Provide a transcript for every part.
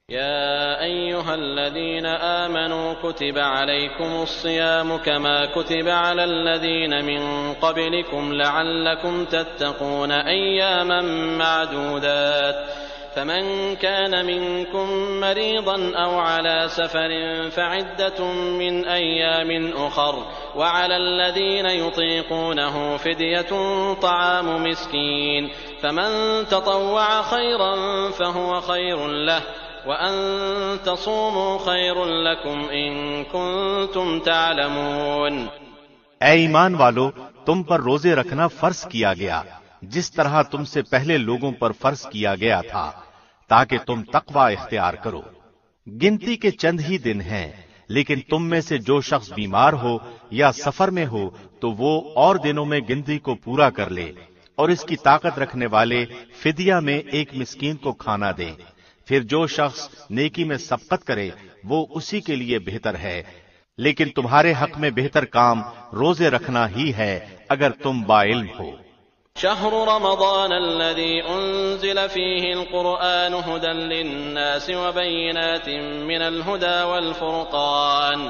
या अय्युहल्लज़ीन आमनू कुतिबा अलैकुमुस्सियामु कमा कुतिबा अलल्लज़ीन मिन क़ब्लिकुम लअल्लकुम तत्तक़ून अय्यामन मअदूदात फमन कान मिनकुम मरीज़न औ अला सफ़रिन फ़इद्दतुम मिन अय्यामिन उख़र व अलल्लज़ीन युतीक़ूनहु फ़िद्यतुन तआमु मिस्कीन फमन ततव्वअ ख़ैरन फ़हुव ख़ैरुन लहु वअन तसूमू खैरुन लकुम इन कुंतुम तालमून। ऐ ईमान वालो, तुम पर रोजे रखना फर्ज किया गया जिस तरह तुमसे पहले लोगों पर फर्ज किया गया था, ताकि तुम तक़वा इख्तियार करो। गिनती के चंद ही दिन हैं, लेकिन तुम में से जो शख्स बीमार हो या सफर में हो तो वो और दिनों में गिनती को पूरा कर ले, और इसकी ताकत रखने वाले फिदिया में एक मिस्कीन को खाना दे। फिर जो शख्स नेकी में सबकत करे वो उसी के लिए बेहतर है, लेकिन तुम्हारे हक में बेहतर काम रोजे रखना ही है अगर तुम बाइल्म हो। शहरु रमज़ान अल्लज़ी उन्ज़िल फ़ीहिल क़ुरआन हुदन लिन्नासि व बय्यिनातिन मिनल हुदा वल फ़ुरक़ान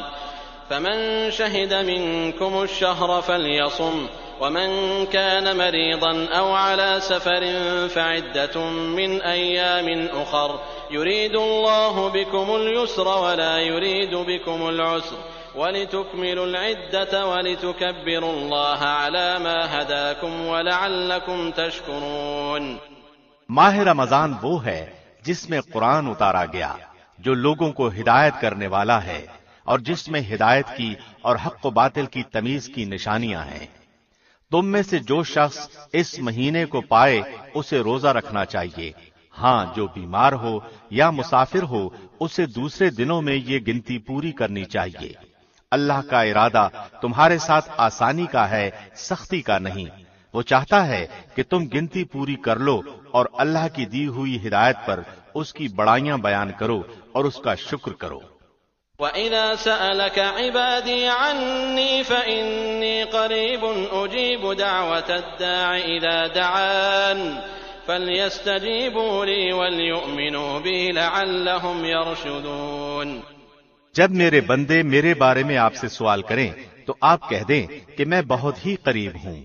फमन शहिद मिनकुमुश शहर फ़ल्यसुम वमन कान मरीज़न औ अला सफ़रिन फ़इद्दतुम मिन अय्यामिन उख़र युरीदुल्लाहु बिकुमुल युस्र वला युरीदु बिकुमुल उस्र वलितुकमिलुल इद्दत वलितुकब्बिरुल्लाह अला मा हदाकुम वलअल्लकुम तशकुरून। माह रमजान वो है जिसमें कुरान उतारा गया, जो लोगों को हिदायत करने वाला है और जिसमें हिदायत की और हक़ व बातिल की तमीज की निशानियां हैं। तुम में से जो शख्स इस महीने को पाए उसे रोजा रखना चाहिए। हाँ, जो बीमार हो या मुसाफिर हो उसे दूसरे दिनों में ये गिनती पूरी करनी चाहिए। अल्लाह का इरादा तुम्हारे साथ आसानी का है, सख्ती का नहीं। वो चाहता है कि तुम गिनती पूरी कर लो और अल्लाह की दी हुई हिदायत पर उसकी बड़ाइयां बयान करो और उसका शुक्र करो। वइज़ा सअलक इबादी अन्नी फ़इन्नी क़रीबुन उजीबु दअवतद्दाइ इज़ा दअन फ़ल्यस्तजीबू ली वलयुमिनू बी लअल्लहुम यरशुदून। जब मेरे बंदे मेरे बारे में आपसे सवाल करें तो आप कह दें कि मैं बहुत ही करीब हूँ।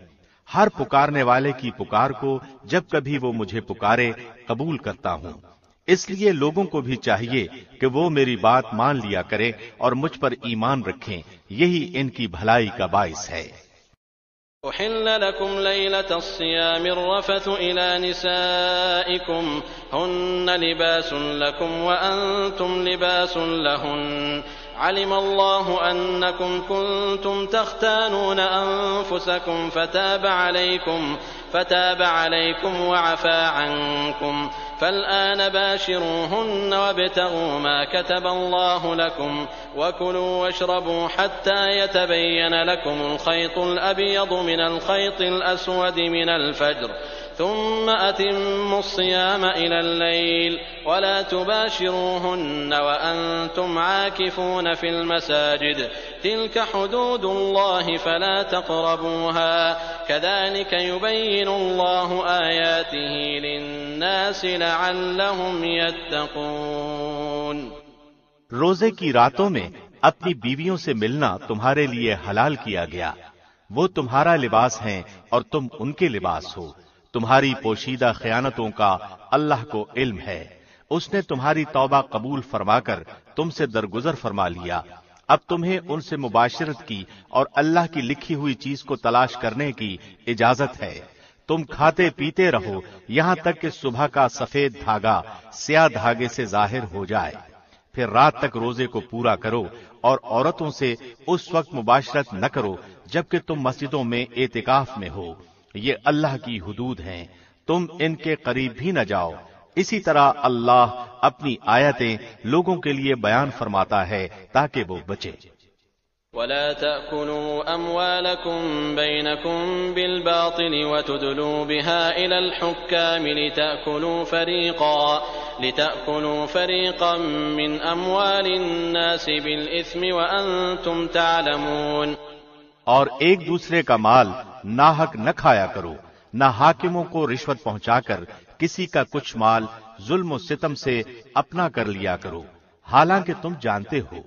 हर पुकारने वाले की पुकार को जब कभी वो मुझे पुकारे कबूल करता हूँ। इसलिए लोगों को भी चाहिए कि वो मेरी बात मान लिया करें और मुझ पर ईमान रखें। यही इनकी भलाई का बाइस है। उहिल्ल लकुम लैलतस्सियामिर रफ़थु इला निसाइकुम हुन्ना लिबासुन लकुम व अंतुम लिबासुन लहुन अलिमल्लाहु अन्नकुम कुंतुम तख्तानून अनफुसकुम फताब अलैकुम व अफ़ा अन्कुम फ़ल्आन बाशिरूहुन्न वब्तगू मा कतबल्लाहु लकुम वकुलू वश्रबू हत्ता यतबय्यन लकुमुल ख़ैतुल अबयदु मिनल ख़ैतिल अस्वदि मिनल फ़ज्र ثم أتموا الصيام إلى الليل ولا تباشروهن وأنتم عاكفون في المساجد تلك حدود الله فلا تقربوها كذلك يبين الله آياته للناس لعلهم يتقون। रोजे की रातों में अपनी बीवियों से मिलना तुम्हारे लिए हलाल किया गया। वो तुम्हारा लिबास हैं और तुम उनके लिबास हो। तुम्हारी पोशीदा खयानतों का अल्लाह को इल्म है। उसने तुम्हारी तौबा कबूल फरमाकर तुमसे दरगुजर फरमा लिया। अब तुम्हें उनसे मुबाशरत की और अल्लाह की लिखी हुई चीज को तलाश करने की इजाजत है। तुम खाते पीते रहो यहां तक कि सुबह का सफेद धागा स्याह धागे से जाहिर हो जाए। फिर रात तक रोजे को पूरा करो और औरतों से उस वक्त मुबाशरत न करो जबकि तुम मस्जिदों में एतिकाफ में हो। ये अल्लाह की हुदूद हैं, तुम इनके करीब भी न जाओ। इसी तरह अल्लाह अपनी आयतें लोगों के लिए बयान फरमाता है ताकि वो बचे। वला तअकुलू अम्वालकुम बैनकुम बिलबातिल वतुदलू बिहा इलल हुक्काम लितअकुलू फरीक़न मिन अम्वालिन नासि बिल इस्मि व अंतुम तालमून। और एक दूसरे का माल नाहक न खाया करो, न हाकिमों को रिश्वत पहुंचाकर किसी का कुछ माल जुल्म और सितम से अपना कर लिया करो, हालांकि तुम जानते हो